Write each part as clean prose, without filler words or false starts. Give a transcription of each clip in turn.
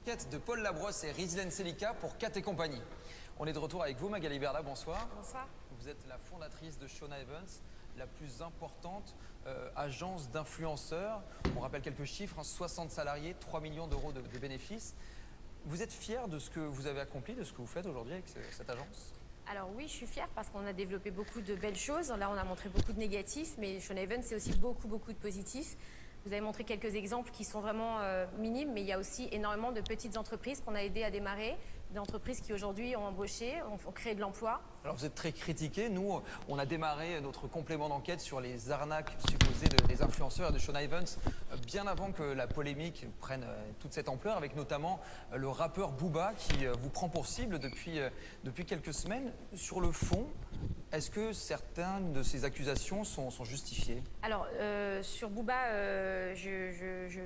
Quête de Paul Labrosse et Rizlen Selika pour Kat et compagnie. On est de retour avec vous, Magali Berda, bonsoir. Bonsoir. Vous êtes la fondatrice de Shona Evans, la plus importante agence d'influenceurs. On rappelle quelques chiffres, 60 salariés, 3 millions d'euros de bénéfices. Vous êtes fier de ce que vous avez accompli, de ce que vous faites aujourd'hui avec cette agence? Alors oui, je suis fière parce qu'on a développé beaucoup de belles choses. Là, on a montré beaucoup de négatifs, mais Shona Evans, c'est aussi beaucoup de positifs. Vous avez montré quelques exemples qui sont vraiment minimes, mais il y a aussi énormément de petites entreprises qu'on a aidées à démarrer, d'entreprises qui aujourd'hui ont embauché, ont créé de l'emploi. Alors vous êtes très critiqué. Nous, on a démarré notre complément d'enquête sur les arnaques supposées des influenceurs et de Shona Evans bien avant que la polémique prenne toute cette ampleur, avec notamment le rappeur Booba qui vous prend pour cible depuis quelques semaines. Sur le fond, est-ce que certaines de ces accusations sont justifiées? Alors, sur Booba,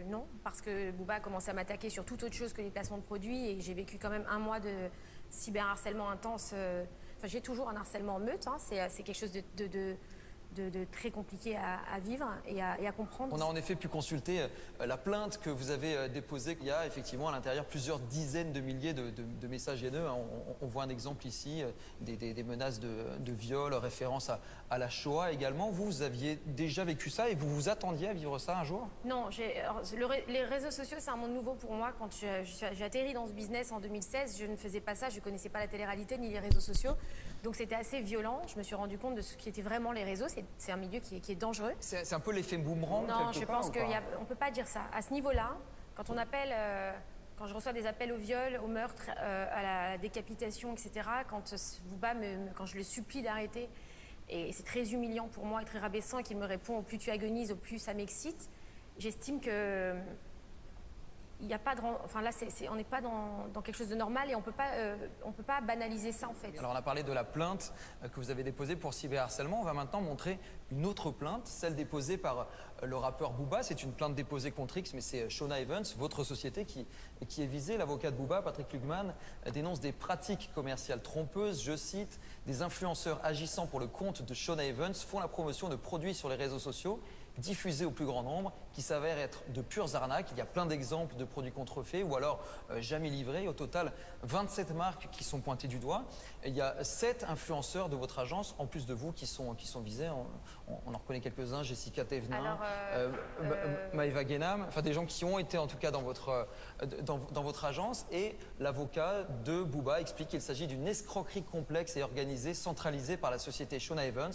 non, parce que Booba a commencé à m'attaquer sur toute autre chose que les placements de produits et j'ai vécu quand même un mois de cyberharcèlement intense. Enfin, j'ai toujours un harcèlement en meute, hein, c'est quelque chose de très compliqué à vivre et à comprendre. On a en effet pu consulter la plainte que vous avez déposée. Il y a effectivement à l'intérieur plusieurs dizaines de milliers de messages haineux. On voit un exemple ici, des menaces de viol, référence à la Shoah également. Vous aviez déjà vécu ça et vous vous attendiez à vivre ça un jour? Non, les réseaux sociaux, c'est un monde nouveau pour moi. Quand j'ai atterri dans ce business en 2016, je ne faisais pas ça, je ne connaissais pas la télé-réalité ni les réseaux sociaux. Donc c'était assez violent. Je me suis rendu compte de ce qui étaient vraiment les réseaux. C'est un milieu qui est dangereux. C'est un peu l'effet boomerang? Non, je pense qu'on ne ne peut pas dire ça. À ce niveau-là, quand on appelle, quand je reçois des appels au viol, au meurtre, à la décapitation, etc., quand je le supplie d'arrêter, et c'est très humiliant pour moi et très rabaissant, et qu'il me répond au plus tu agonises, au plus ça m'excite, j'estime que il n'y a pas de, enfin là, on n'est pas dans quelque chose de normal et on peut pas banaliser ça en fait. Alors on a parlé de la plainte que vous avez déposée pour cyberharcèlement. On va maintenant montrer une autre plainte, celle déposée par le rappeur Booba. C'est une plainte déposée contre X, mais c'est Shona Evans, votre société, qui est visée. L'avocat de Booba, Patrick Lugman, dénonce des pratiques commerciales trompeuses. Je cite, des influenceurs agissant pour le compte de Shona Evans font la promotion de produits sur les réseaux sociaux diffusés au plus grand nombre, qui s'avèrent être de pures arnaques. Il y a plein d'exemples de produits contrefaits ou alors jamais livrés. Au total, 27 marques qui sont pointées du doigt. Et il y a 7 influenceurs de votre agence, en plus de vous, qui sont visés. On en reconnaît quelques-uns, Jessica Thévenin, Maëva Guénam, enfin des gens qui ont été en tout cas dans votre agence. Et l'avocat de Booba explique qu'il s'agit d'une escroquerie complexe et organisée, centralisée par la société Shona Evans.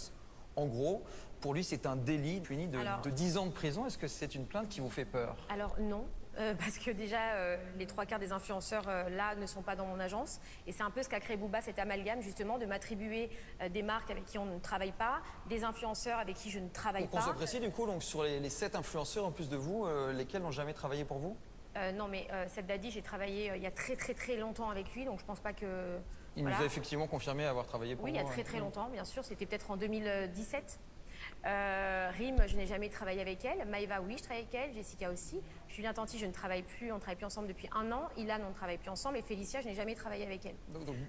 En gros, pour lui, c'est un délit puni de 10 ans de prison. Est-ce que c'est une plainte qui vous fait peur? Alors non, parce que déjà, les 3/4 des influenceurs là ne sont pas dans mon agence. Et c'est un peu ce qu'a créé Booba, cet amalgame justement, de m'attribuer des marques avec qui on ne travaille pas, des influenceurs avec qui je ne travaille pas. Pour qu'on soit précis, du coup, donc, sur les 7 influenceurs en plus de vous, lesquels n'ont jamais travaillé pour vous? Non, mais Seth Daddy, j'ai travaillé il y a très longtemps avec lui, donc je pense pas que... Il nous a effectivement confirmé avoir travaillé pour vous. Oui, il y a très longtemps, bien sûr. C'était peut-être en 2017. Rim, je n'ai jamais travaillé avec elle. Maëva, oui, je travaille avec elle. Jessica aussi. Julien Tanti, je ne travaille plus. On ne travaille plus ensemble depuis 1 an. Ilan, on ne travaille plus ensemble. Et Félicia, je n'ai jamais travaillé avec elle.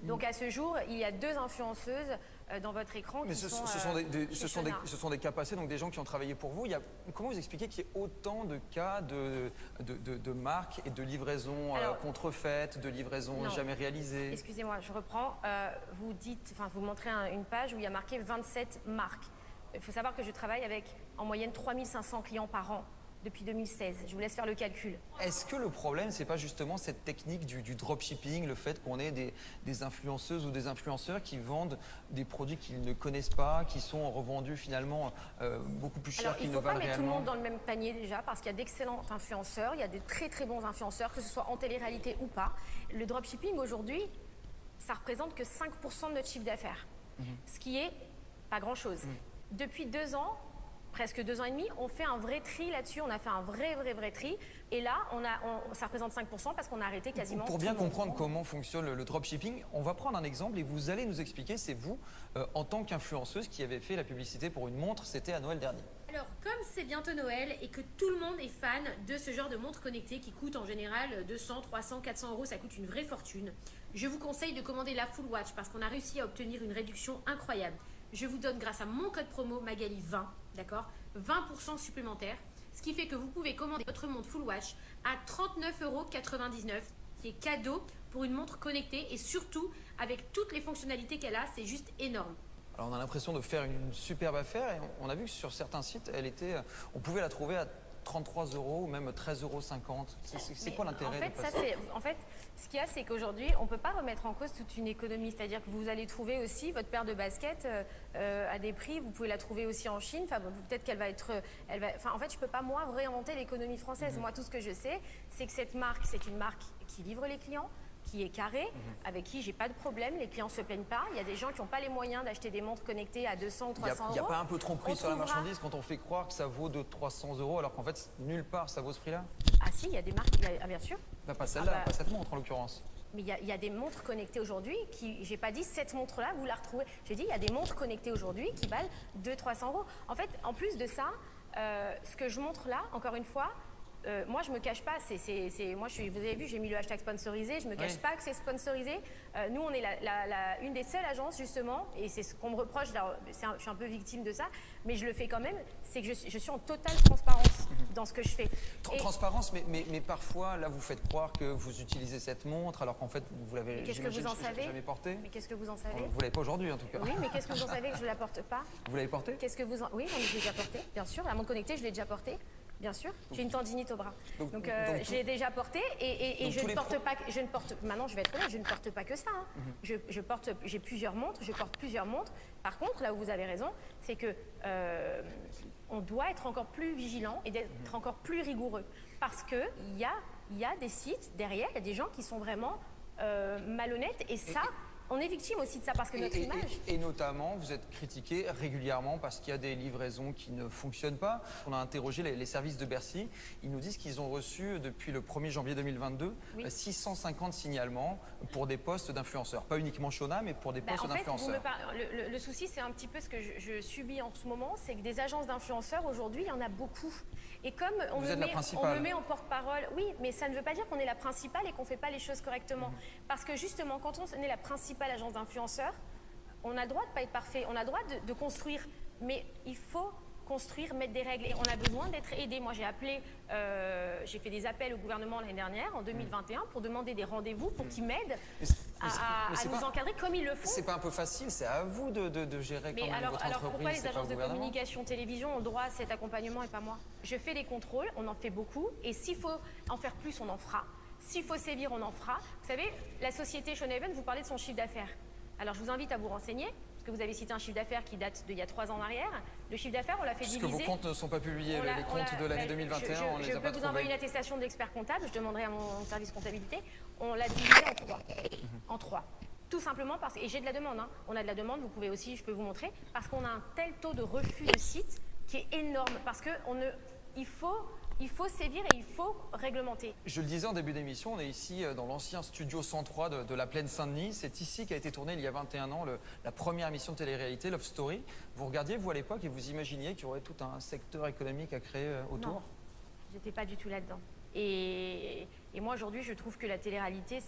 Donc à ce jour, il y a 2 influenceuses dans votre écran qui sont ce sont des cas passés, donc des gens qui ont travaillé pour vous. Comment vous expliquez qu'il y ait autant de cas de marques et de livraisons contrefaites, de livraisons jamais réalisées? Excusez-moi, je reprends. Vous montrez une page où il y a marqué 27 marques. Il faut savoir que je travaille avec en moyenne 3500 clients par an depuis 2016. Je vous laisse faire le calcul. Est-ce que le problème, c'est pas justement cette technique du dropshipping, le fait qu'on ait des influenceuses ou des influenceurs qui vendent des produits qu'ils ne connaissent pas, qui sont revendus finalement beaucoup plus cher qu'ils ne valent réellement? Il ne faut pas mettre tout le monde dans le même panier déjà, parce qu'il y a d'excellents influenceurs, il y a des très bons influenceurs, que ce soit en télé-réalité ou pas. Le dropshipping aujourd'hui, ça représente que 5% de notre chiffre d'affaires, ce qui est pas grand-chose. Depuis 2 ans, presque 2 ans et demi, on fait un vrai tri là-dessus. On a fait un vrai tri. Et là, ça représente 5% parce qu'on a arrêté quasiment Pour bien comprendre comment fonctionne le dropshipping, on va prendre un exemple et vous allez nous expliquer, c'est vous, en tant qu'influenceuse, qui avez fait la publicité pour une montre, c'était à Noël dernier. Alors, comme c'est bientôt Noël et que tout le monde est fan de ce genre de montre connectée qui coûte en général 200, 300, 400 euros, ça coûte une vraie fortune, je vous conseille de commander la Full Watch parce qu'on a réussi à obtenir une réduction incroyable. Je vous donne, grâce à mon code promo Magali20, d'accord, 20% supplémentaire, ce qui fait que vous pouvez commander votre montre Full Watch à 39,99 €, qui est cadeau pour une montre connectée et surtout avec toutes les fonctionnalités qu'elle a, c'est juste énorme. Alors on a l'impression de faire une superbe affaire et on a vu que sur certains sites, on pouvait la trouver à 33 € ou même 13,50 €. C'est quoi l'intérêt de passer En fait, ce qu'il y a, c'est qu'aujourd'hui, on ne peut pas remettre en cause toute une économie. C'est-à-dire que vous allez trouver aussi votre paire de baskets à des prix. Vous pouvez la trouver aussi en Chine. Enfin, peut-être qu'elle va être... en fait, je ne peux pas, moi, réinventer l'économie française. Moi, tout ce que je sais, c'est que cette marque, c'est une marque qui livre les clients, qui est carré, avec qui j'ai pas de problème, les clients se plaignent pas. Il y a des gens qui n'ont pas les moyens d'acheter des montres connectées à 200 ou 300 €. Il n'y a pas un peu tromperie sur la trouvera... marchandise quand on fait croire que ça vaut de 300 € alors qu'en fait, nulle part ça vaut ce prix-là? Ah si, il y a des marques, bien sûr. Bah, pas celle-là, pas cette montre en l'occurrence. Mais il y a des montres connectées aujourd'hui qui, j'ai pas dit cette montre-là, vous la retrouvez. J'ai dit, il y a des montres connectées aujourd'hui qui valent 200-300 €. En fait, en plus de ça, ce que je montre là, encore une fois, moi, je me cache pas. Vous avez vu, j'ai mis le hashtag sponsorisé. Je me cache pas que c'est sponsorisé. Nous, on est une des seules agences justement, et c'est ce qu'on me reproche. Je suis un peu victime de ça, mais je le fais quand même. C'est que je suis en totale transparence dans ce que je fais. Transparence, mais parfois, là, vous faites croire que vous utilisez cette montre, alors qu'en fait, vous l'avez jamais portée. Mais qu'est-ce que vous en savez? Vous l'avez pas aujourd'hui, en tout cas. Oui, mais qu'est-ce que vous en savez que je la porte pas? Vous l'avez portée? Oui, j'en ai déjà porté, bien sûr. La montre connectée, je l'ai déjà portée. Bien sûr, j'ai une tendinite au bras. Donc je l'ai déjà porté et je ne porte pas. Maintenant, je vais être honnête, je ne porte pas que ça. Hein. J'ai plusieurs montres, je porte plusieurs montres. Par contre, là où vous avez raison, c'est que on doit être encore plus vigilant et d'être encore plus rigoureux. Parce qu'il y a des sites derrière, il y a des gens qui sont vraiment malhonnêtes et ça. On est victime aussi de ça parce que notre image... Et notamment, vous êtes critiqué régulièrement parce qu'il y a des livraisons qui ne fonctionnent pas. On a interrogé les services de Bercy. Ils nous disent qu'ils ont reçu, depuis le 1er janvier 2022, 650 signalements pour des postes d'influenceurs. Pas uniquement Shona, mais pour des postes d'influenceurs. Le souci, c'est un petit peu ce que je subis en ce moment, c'est que des agences d'influenceurs, aujourd'hui, il y en a beaucoup. Et comme on me met en porte-parole, oui, mais ça ne veut pas dire qu'on est la principale et qu'on ne fait pas les choses correctement. Parce que justement, quand on est la principale agence d'influenceurs, on a le droit de ne pas être parfait, on a le droit de construire, mais il faut construire, mettre des règles et on a besoin d'être aidé. Moi, j'ai fait des appels au gouvernement l'année dernière, en 2021, pour demander des rendez-vous pour qu'ils m'aident à nous encadrer comme ils le font. C'est pas un peu facile, c'est à vous de gérer quand même votre entreprise. Alors pourquoi les agences de communication télévision ont le droit à cet accompagnement et pas moi? Je fais des contrôles, on en fait beaucoup et s'il faut en faire plus, on en fera. S'il faut sévir, on en fera. Vous savez, la société Shona Evans, vous parlez de son chiffre d'affaires. Alors je vous invite à vous renseigner, parce que vous avez cité un chiffre d'affaires qui date d'il y a 3 ans en arrière. Le chiffre d'affaires, on l'a fait diviser. Parce que vos comptes ne sont pas publiés, les comptes de l'année 2021, on les a pas trouvés. Je peux vous envoyer une attestation de l'expert comptable, je demanderai à mon service comptabilité. On l'a divisé en 3. En 3. Tout simplement parce que, et j'ai de la demande, hein. On a de la demande, vous pouvez aussi, je peux vous montrer, parce qu'on a un tel taux de refus de site qui est énorme, parce que il faut sévir et il faut réglementer. Je le disais en début d'émission, on est ici dans l'ancien studio 103 de la Plaine Saint-Denis. C'est ici qu'a été tournée il y a 21 ans la première émission de télé-réalité, Love Story. Vous regardiez, vous, à l'époque, et vous imaginiez qu'il y aurait tout un secteur économique à créer autour? Non, j'étais pas du tout là-dedans. Et moi, aujourd'hui, je trouve que la télé-réalité,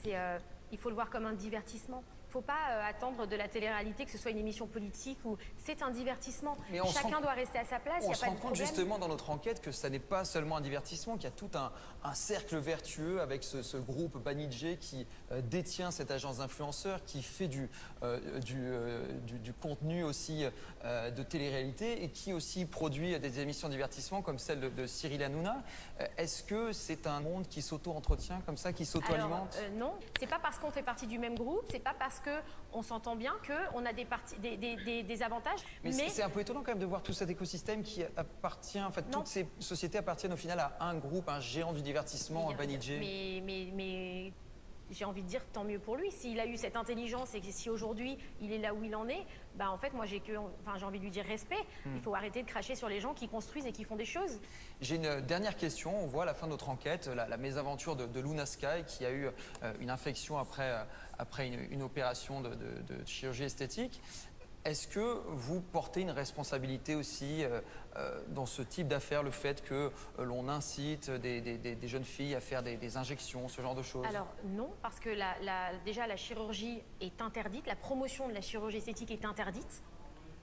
il faut le voir comme un divertissement. Il ne faut pas attendre de la télé-réalité que ce soit une émission politique ou c'est un divertissement. Chacun doit rester à sa place, il n'y a pas de problème. On se rend compte justement dans notre enquête que ça n'est pas seulement un divertissement, qu'il y a tout un cercle vertueux avec ce groupe Banijé qui détient cette agence d'influenceurs, qui fait du contenu aussi de télé-réalité et qui aussi produit des émissions de divertissement comme celle de Cyril Hanouna. Est-ce que c'est un monde qui s'auto-entretient comme ça, qui s'auto-alimente? Non, c'est pas parce qu'on fait partie du même groupe, c'est pas parce qu'on s'entend bien qu'on a des avantages. Mais c'est un peu étonnant quand même de voir tout cet écosystème qui appartient, en fait, toutes ces sociétés appartiennent au final à un groupe, un géant du divertissement, Banijé. Mais j'ai envie de dire tant mieux pour lui. S'il a eu cette intelligence et que si aujourd'hui il est là où il en est, bah en fait moi j'ai envie de lui dire respect. Il faut arrêter de cracher sur les gens qui construisent et qui font des choses. J'ai une dernière question. On voit à la fin de notre enquête la mésaventure de Luna Sky qui a eu une infection après une opération de chirurgie esthétique. Est-ce que vous portez une responsabilité aussi dans ce type d'affaires, le fait que l'on incite des jeunes filles à faire des injections, ce genre de choses? Alors non, parce que déjà la chirurgie est interdite, la promotion de la chirurgie esthétique est interdite.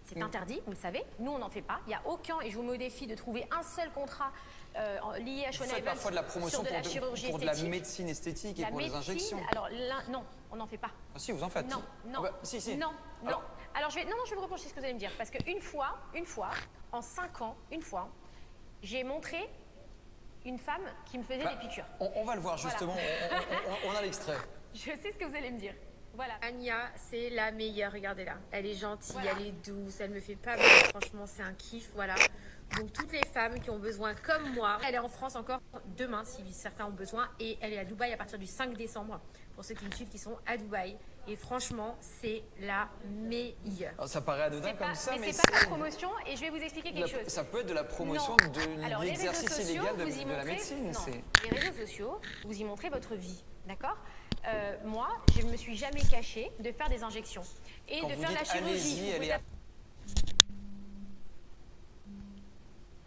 C'est interdit, vous le savez. Nous, on n'en fait pas. Il n'y a aucun, et je vous mets au défi de trouver un seul contrat lié à Vous Shona faites Evans parfois de la promotion sur de la chirurgie pour de la esthétique. médecine esthétique et La pour les médecine, injections. alors non, on n'en fait pas. Ah, si, vous en faites. Non, non. Ah bah, si. Non, non. Alors- Je vais vous répondre sur ce que vous allez me dire. Parce qu'une fois, en 5 ans, j'ai montré une femme qui me faisait Bah, des piqûres. on va le voir justement, on a l'extrait. Je sais ce que vous allez me dire. Voilà. Anya, c'est la meilleure, regardez-la. Elle est gentille, Voilà. elle est douce, elle me fait pas mal, franchement c'est un kiff, voilà. Donc toutes les femmes qui ont besoin comme moi, elle est en France encore demain si certains ont besoin et elle est à Dubaï à partir du 5 décembre pour ceux qui me suivent qui sont à Dubaï. Et franchement, c'est la meilleure. Alors, ça paraît anodin C'est comme pas- ça, mais c'est pas la promotion et je vais vous expliquer quelque chose. ça peut être de la promotion Non. de Alors, les réseaux l'exercice sociaux, illégal vous y de la montrez- médecine. non. c'est- Les réseaux sociaux, vous y montrez votre vie, d'accord moi, je ne me suis jamais cachée de faire des injections et Quand de vous faire la dites chirurgie. allez-y, Vous elle pouvez est à taper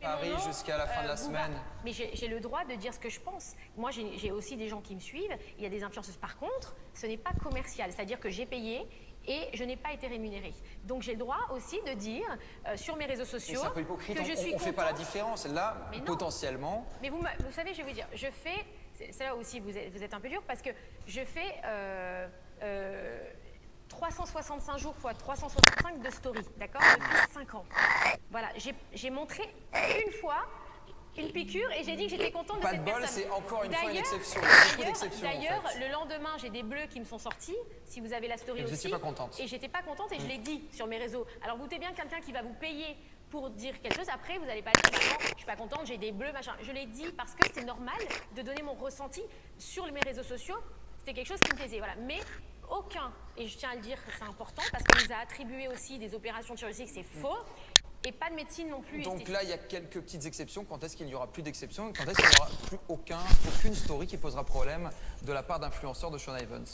mon Paris nom, jusqu'à la fin de la Bouba. semaine. Mais j'ai le droit de dire ce que je pense. Moi, j'ai aussi des gens qui me suivent. Il y a des influenceuses. Par contre, ce n'est pas commercial. C'est-à-dire que j'ai payé et je n'ai pas été rémunérée. Donc, j'ai le droit aussi de dire sur mes réseaux Mais sociaux c'est un peu hypocrite, que je suis on fait pas la contente. différence. Là, Mais non. potentiellement, Mais vous savez, je vais vous dire, je fais, c'est là aussi vous êtes un peu dur parce que je fais 365 jours fois 365 de story, d'accord, depuis 5 ans. Voilà, j'ai montré une fois une piqûre et j'ai dit que j'étais contente de pas de cette bol, personne. c'est encore une fois une D'ailleurs- exception. Il y a beaucoup d'ailleurs- d'exceptions, en D'ailleurs, fait. le lendemain, j'ai des bleus qui me sont sortis. Si vous avez la story Et vous aussi. étiez pas contente. Et j'étais pas contente et je l'ai dit sur mes réseaux. Alors, vous doutez bien quelqu'un qui va vous payer pour dire quelque chose. Après, vous n'allez pas dire, non, je suis pas contente, j'ai des bleus, machin. Je l'ai dit parce que c'est normal de donner mon ressenti sur mes réseaux sociaux. C'était quelque chose qui me plaisait, voilà. Mais aucun, et je tiens à le dire, c'est important parce qu'on nous a attribué aussi des opérations chirurgicales, c'est faux. Et pas de médecine non plus. Donc esthétique. là, il y a quelques petites exceptions. Quand est-ce qu'il n'y aura plus d'exceptions? Quand est-ce qu'il n'y aura plus aucune story qui posera problème de la part d'influenceurs de Shona Evans?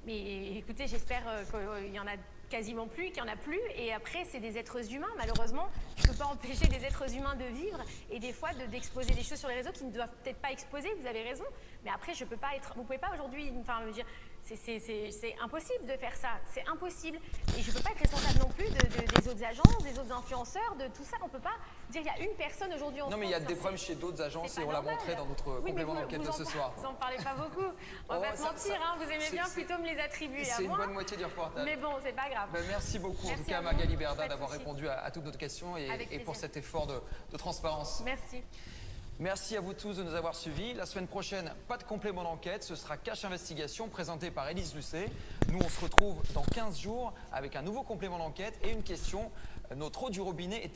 Mais écoutez, j'espère qu'il y en a quasiment plus, qu'il n'y en a plus. Et après, c'est des êtres humains. Malheureusement, je ne peux pas empêcher des êtres humains de vivre et des fois d'exposer des choses sur les réseaux qui ne doivent peut-être pas exposer. Vous avez raison. Mais après, je peux pas être. Vous pouvez pas aujourd'hui, enfin, me dire. C'est impossible de faire ça, c'est impossible. Et je ne peux pas être responsable non plus des autres agences, des autres influenceurs, de tout ça. On ne peut pas dire qu'il y a une personne aujourd'hui en Non, mais il y France, a des ça, problèmes chez d'autres agences c'est et pas on l'a normal. montré dans notre Oui, mais complément d'enquête de ce soir. Vous en parlez pas beaucoup. On va Oh, pas se ça- mentir, ça- hein, vous aimez bien c'est- plutôt me les attribuer à C'est une moi. bonne moitié du reportage. Mais bon, c'est pas grave. Ben, merci beaucoup en Merci tout cas à à vous. Magali Berda Pas de d'avoir souci. répondu à toutes nos questions Avec et pour plaisir. cet effort de transparence. Merci. Merci à vous tous de nous avoir suivis. La semaine prochaine, pas de complément d'enquête, ce sera Cache Investigation présenté par Élise Lucet. Nous, on se retrouve dans 15 jours avec un nouveau complément d'enquête et une question. Notre eau du robinet est...